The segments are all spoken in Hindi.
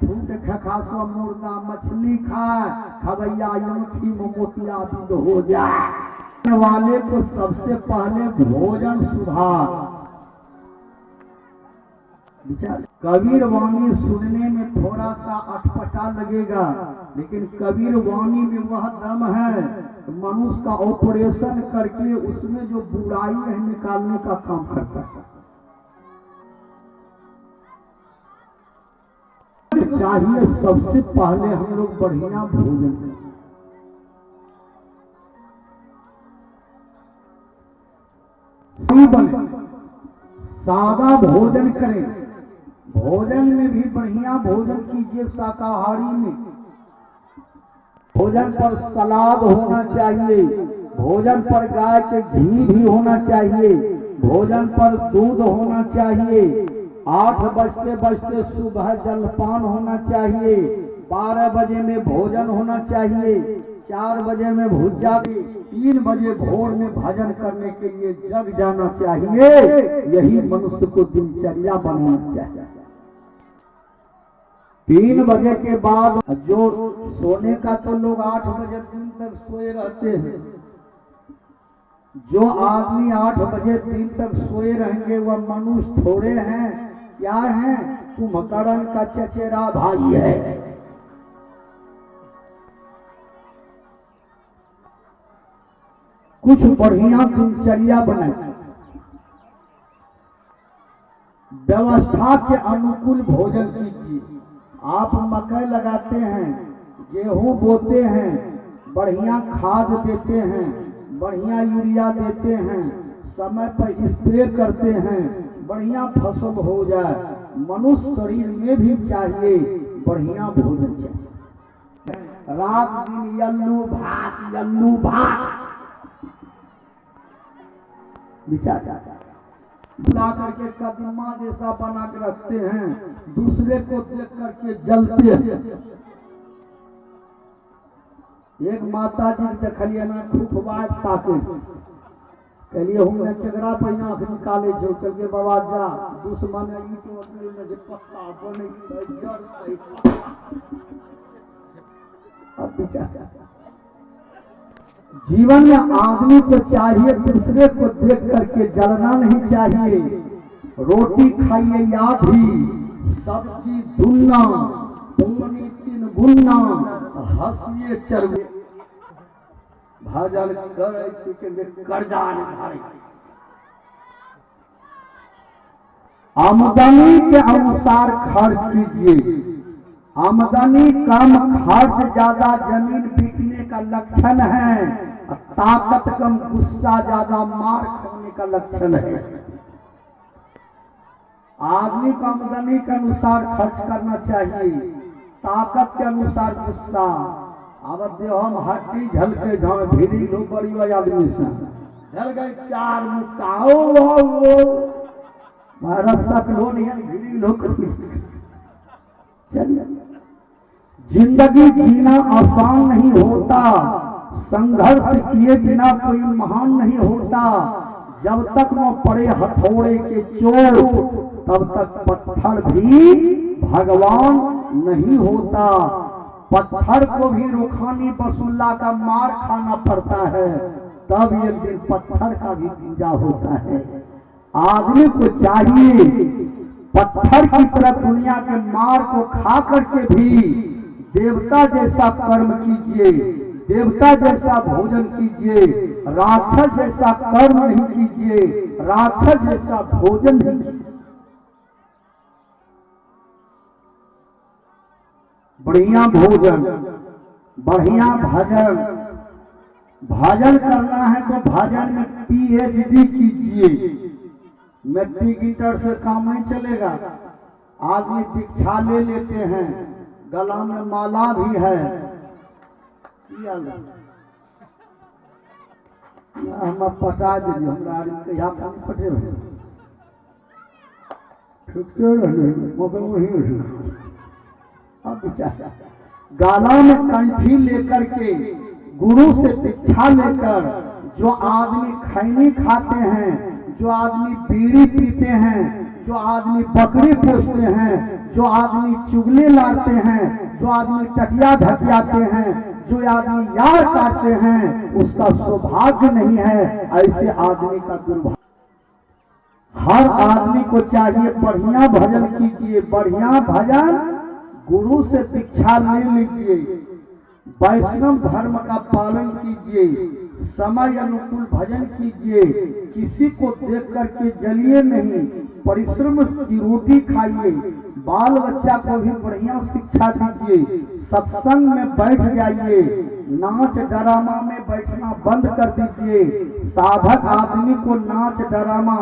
थूक खखासो मुर्दा मछली खाए, खबैया यूठी में मोतिया बिंद हो जाए। वाले को सबसे पहले भोजन सुधार। कबीर वाणी सुनने में थोड़ा सा अटपटा लगेगा, लेकिन कबीर वाणी में वह दम है मनुष्य का ऑपरेशन करके उसमें जो बुराई है निकालने का काम करता है। चाहिए सबसे पहले हम लोग बढ़िया भोजन करें। सादा भोजन करें। भोजन में भी बढ़िया भोजन कीजिए। शाकाहारी में भोजन पर सलाद होना चाहिए, भोजन पर गाय के घी भी होना चाहिए, भोजन पर दूध होना चाहिए। 8 बजते बजते सुबह जलपान होना चाहिए, 12 बजे में भोजन होना चाहिए, 4 बजे में भुज्जा, 3 बजे भोर में भजन करने के लिए जग जाना चाहिए। यही मनुष्य को दिनचर्या बनाना चाहिए। 3 बजे के बाद जो सोने का तो लोग 8 बजे दिन तक सोए रहते हैं। जो आदमी 8 बजे दिन तक सोए रहेंगे वह मनुष्य थोड़े हैं। क्या है? कुंभकर्ण का चचेरा भाई है। कुछ बढ़िया दिनचर्या बनाए, व्यवस्था के अनुकूल भोजन कीजिए। आप मकई लगाते हैं, गेहूं बोते हैं, बढ़िया खाद देते हैं, बढ़िया यूरिया देते हैं, समय पर स्प्रे करते हैं, बढ़िया फसल हो जाए। मनुष्य शरीर में भी चाहिए बढ़िया भोजन चाहिए। रात दिन यल्लू भात विचार ला करके कदीमा जैसा बना के रखते हैं, दूसरे को देख करके जलते हैं। एक माता जी देखलिए ना खूब बात ताके, कहलिए हमने केकरा पर आंख निकाले छो, कहलिए बाबा जा दुश्मन है ईट में जे पत्ता बने जड़ अब विचार। जीवन में आदमी को चाहिए दूसरे को देख करके जलना नहीं चाहिए। रोटी खाइए याद ही, सब्जी धुलना, पूनी 3 गुन्ना, हंसिए चरवे भजन करे के कर्जा निधारे। आमदनी के अनुसार खर्च कीजिए। आमदनी कम खर्च ज्यादा जमीन बिकने का लक्षण है। ताकत कम गुस्सा ज्यादा मार खाने का लक्षण है। आदमी को आमदनी के अनुसार खर्च करना चाहिए, ताकत के अनुसार गुस्सा। अब देह हम हड्डी झलके जाए भिड़ी लो बड़ी हुआ आदमी से झल गए 4 मुक्का रसक लो नहीं भिड़ी लो। चलिए, जिंदगी जीना आसान नहीं होता, संघर्ष किए बिना कोई महान नहीं होता। जब तक न पड़े हथौड़े के चोट तब तक पत्थर भी भगवान नहीं होता। पत्थर को भी रूहानी बसुल्ला का मार खाना पड़ता है, तब एक दिन पत्थर का भी पूजा होता है। आदमी को चाहिए पत्थर की तरह दुनिया के मार को खा करके भी देवता जैसा कर्म कीजिए, देवता जैसा भोजन कीजिए, राक्षस जैसा कर्म नहीं कीजिए, राक्षस जैसा भोजन नहीं कीजिए। बढ़िया भोजन, बढ़िया भजन। भजन करना है तो भजन में PhD कीजिए। मैट्रिक इंटर से काम नहीं चलेगा। आदमी दीक्षा ले लेते हैं, गला में माला भी है। हम पटा दिए हमरा यहाँ पानी पटे अब गाला में कंठी लेकर के गुरु से दीक्षा लेकर जो आदमी खैनी खाते हैं, जो आदमी बीड़ी पीते हैं, जो आदमी बकरी पोसते हैं, जो आदमी चुगली लाते हैं, जो आदमी टटिया ढकियाते हैं, जो आदमी यार काटते हैं, उसका सौभाग्य नहीं है, ऐसे आदमी का दुर्भाग्य। हर आदमी को चाहिए बढ़िया भजन कीजिए, बढ़िया भजन गुरु से दीक्षा ले लीजिए, वैष्णव धर्म का पालन कीजिए, समय अनुकूल भजन कीजिए, किसी को देख करके जलिए नहीं, परिश्रम की रोटी खाइए, बाल बच्चा को भी बढ़िया शिक्षा दीजिए, सत्संग में बैठ जाइए, नाच ड्रामा में बैठना बंद कर दीजिए। साधक आदमी को नाच ड्रामा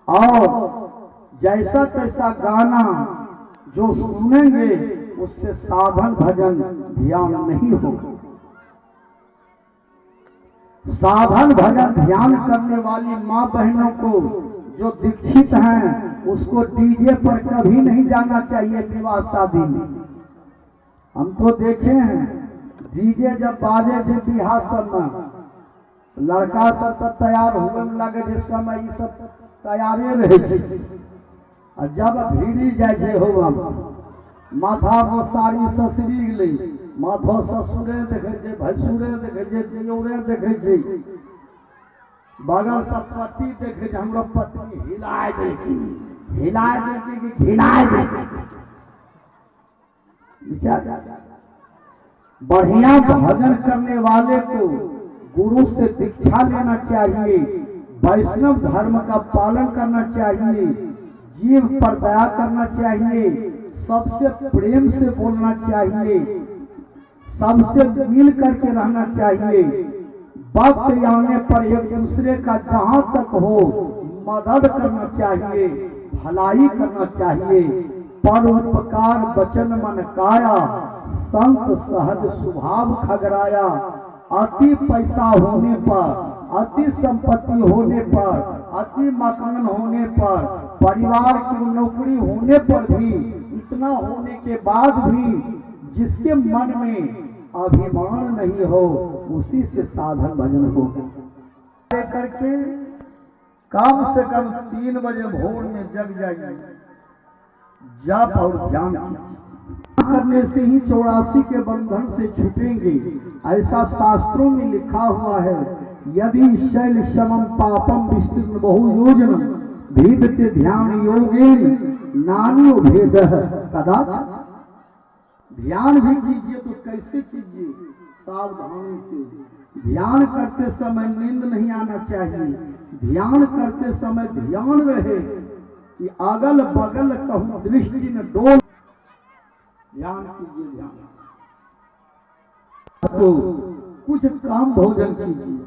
और जैसा तैसा गाना जो सुनेंगे उससे साधन भजन ध्यान नहीं होगा। साधन भजन ध्यान करने वाली माँ बहनों को जो दीक्षित हैं उसको डीजे पर कभी नहीं जाना चाहिए विवाह शादी में। हम तो देखे हैं डीजे जब बाजे थे बिहार सब में, लड़का सब तब तैयार होने लगे जिस समय ये सब तैयारे रहे, और जब भीड़ी जाए हो माथा में साड़ी ससरी गई, माथो ससुरे देखे, भैसुरे देखे, दियोरे देखे, बगल से पति देखे, हमरो पत्नी हिलाए देखी, हिलाए देखे कि घिनाए देखे। बढ़िया भजन करने वाले को गुरु से दीक्षा लेना चाहिए, वैष्णव धर्म का पालन करना चाहिए, जीव पर दया करना चाहिए, सबसे प्रेम से बोलना चाहिए, सबसे मिल करके रहना चाहिए, वक्त आने पर एक दूसरे का जहां तक हो मदद करना चाहिए, भलाई करना चाहिए। परोपकार वचन मन काया, संत सहज स्वभाव खगराया। अति पैसा होने पर, अति संपत्ति होने पर, अति मकान होने पर, परिवार की नौकरी होने पर भी, इतना होने के बाद भी जिसके मन में अभिमान नहीं हो उसी से साधन भजन हो करके कम से कम 3 बजे भोर में जग जाइए, जप और ध्यान करने से ही 84 के बंधन से छूटेंगे। ऐसा शास्त्रों में लिखा हुआ है, यदि शैल समम पापम विस्तृत बहुयोजन भेदते ध्यान योगेन नान्यो भेद कदाचित्। ध्यान भी कीजिए तो कैसे कीजिए, सावधानी से। ध्यान करते समय नींद नहीं आना चाहिए, ध्यान करते समय ध्यान रहे कि अगल बगल कहूं दृष्टि न डोल। ध्यान कीजिए, ध्यान तो कुछ काम भोजन कीजिए,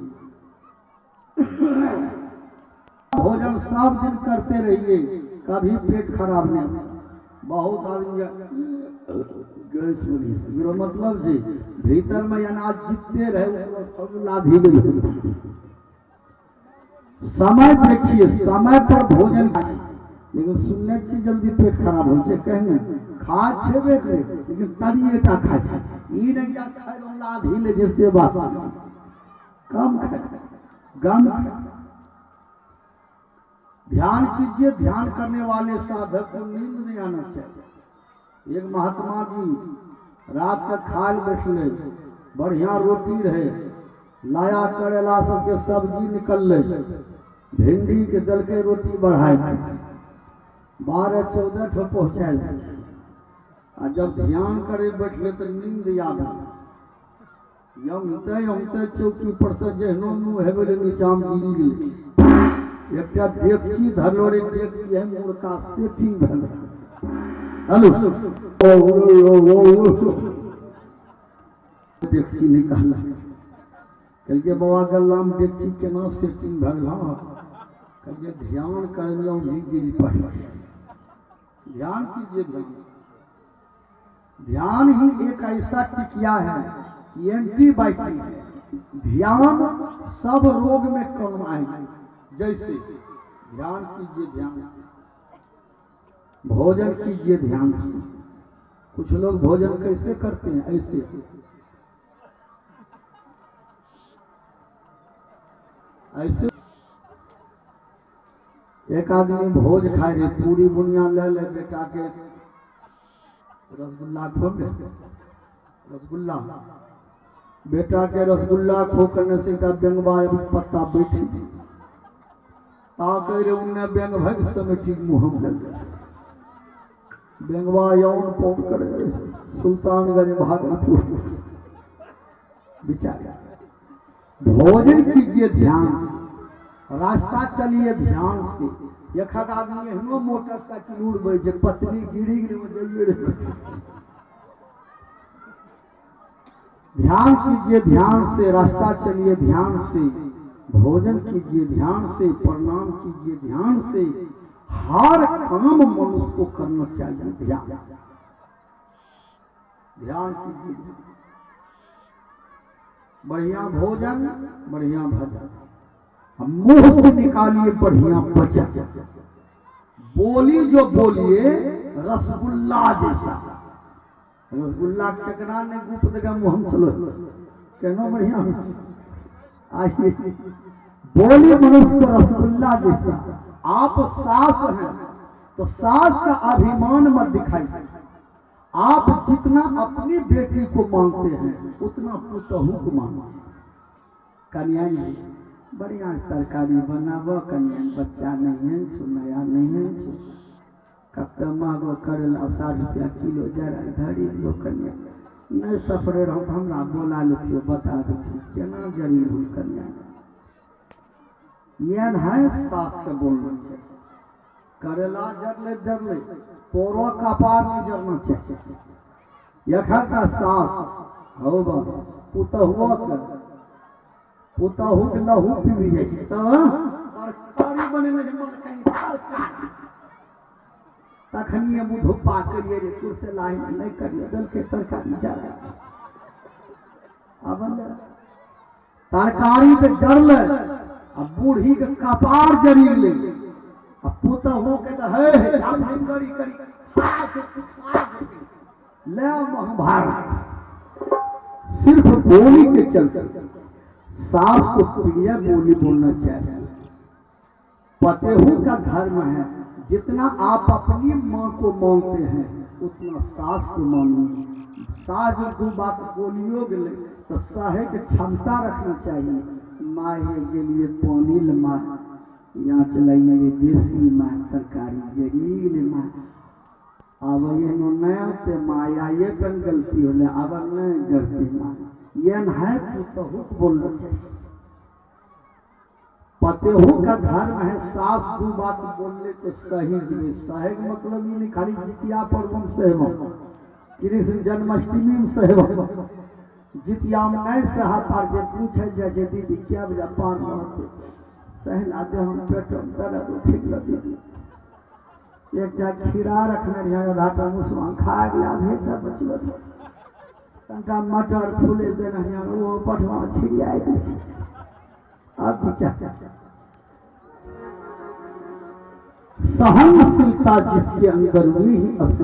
भोजन सब दिन करते रहिए, कभी पेट खराब नहीं। बहुत आदमी गैस मेरा मतलब जी भीतर में अनाज जितने रहे लाधी समय देखिए, समय पर भोजन खाइए, लेकिन सुनने से जल्दी पेट खराब हो जाए। कहने खा छेबे करे लेकिन तनिएटा खाए, ई नहीं या खाए लाधी ले जैसे बात कम खाए, गम खाए। ध्यान कीजिए, ध्यान करने वाले साधक को नींद नहीं आना चाहिए। एक महात्मा जी रात का खाल बैठले, बढ़िया रोटी रहे, लाया करेला सबके सब्जी निकल ले, भिंडी के दल के रोटी बढ़ाए 12-14 ठो पहुंचाए। आ जब ध्यान करे बैठले तो नींद याद यमते चौकी पर से जहनो मुँह हेबे नीचा गिरी गई। एक डेक्ची धरोड़े डेक्ची है मुर्का सेटिंग भल। हेलो डेक्ची निकाला कहिए बाबा गल्ला में डेक्ची केना सेटिंग भल। कहिए ध्यान कर लो गिरी पड़। ध्यान कीजिए, ध्यान ही एक ऐसा टिकिया है कि एंटीबायोटिक है। ध्यान सब रोग में काम आएगा। जैसे ध्यान कीजिए, ध्यान भोजन कीजिए ध्यान से। कुछ लोग भोजन कैसे करते हैं, ऐसे ऐसे एक आदमी भोज खाए रे, पूरी बुनिया ले ले बेटा के रसगुल्ला खो ले, रसगुल्ला बेटा के रसगुल्ला खो करने से का बेंगवा पत्ता बैठी ताके रे उन्ने बेंग भग समेटी मुंह में बेंगवा यौन पौट करे सुल्तानगंज भागलपुर बेचारा। भोजन कीजिए ध्यान से, रास्ता चलिए ध्यान से। एक आदमी हनो मोटरसाइकिल उड़बे जे पत्नी गिरी गिरी ध्यान कीजिए ध्यान से, रास्ता चलिए ध्यान से, भोजन कीजिए ध्यान से, प्रणाम कीजिए ध्यान से। हर काम मनुष्य को करना चाहिए ध्यान से। ध्यान कीजिए, बढ़िया भोजन बढ़िया भजन, मुंह से निकालिए बढ़िया वचन। बोली जो बोलिए रसगुल्ला जैसा। रसगुल्ला केकरा ने गुप देगा मुंह चलो कहना बढ़िया आइए। बोली मनुष्य को रसगुल्ला जैसा। आप सास हैं तो सास का अभिमान मत दिखाइए। आप जितना अपनी बेटी को मानते हैं उतना पुतहू को मानो। कन्या बढ़िया तरकारी बनाबो, कन्या बच्चा नहीं है छो, नया नहीं है छो, कत मांगो करेला 60 रुपया किलो जरा धरी लो। कन्या नहीं सफरे रहो हमरा बोला लेथियो बता देथियो केना जरी हो कन्या। ये है सास के बोलना चाहिए। करेला जरले तोरो कपार में जरना चाहिए। यखा का सास हो बा पुतहुआ के पुतहू के लहू पी जाए छै तब तरकारी बनेले जे मन कहीं तखनिए मुधुपा करिए रे तू से लाही नहीं करिए दल के तरकारी जरा। अब तरकारी पे जरले अब बूढ़ी के कपार जरी ले अब पुतहू के तो है करी करी ले महाभारत। सिर्फ बोली के चलते सास को प्रिय बोली बोलना चाहिए। पतेहू का धर्म है जितना आप अपनी माँ को मानते हैं उतना सास को मानिए। सास जो 2 बात बोलियो गए तो सहे के क्षमता रखना चाहिए। माँ के लिए पानी ल माँ यहाँ चलाइए देसी माँ तरकारी जरील माँ अब ये नया पे माया ये पन गलती होले अब नहीं गलती माँ ये है पुतहू बोलना चाहिए। पतेहू का धर्म है सास 2 बात बोलने तो सही में सहे मतलब ये नहीं खाली जितिया पर्व में सहम कृष्ण जन्माष्टमी में सहम जितिया में नहीं सहा पार जे पूछे जे दीदी क्या बजा पार मारते सहला दे हम पेट में दर्द ठीक ल दीदी एक जा खीरा रखने रहिया आधा टा मुसलमान खा गया भेजा बचलो तंका मटर फूले देना है वो पठवा छिड़िया अब विचार सहनशीलता जिसके अंदर में ही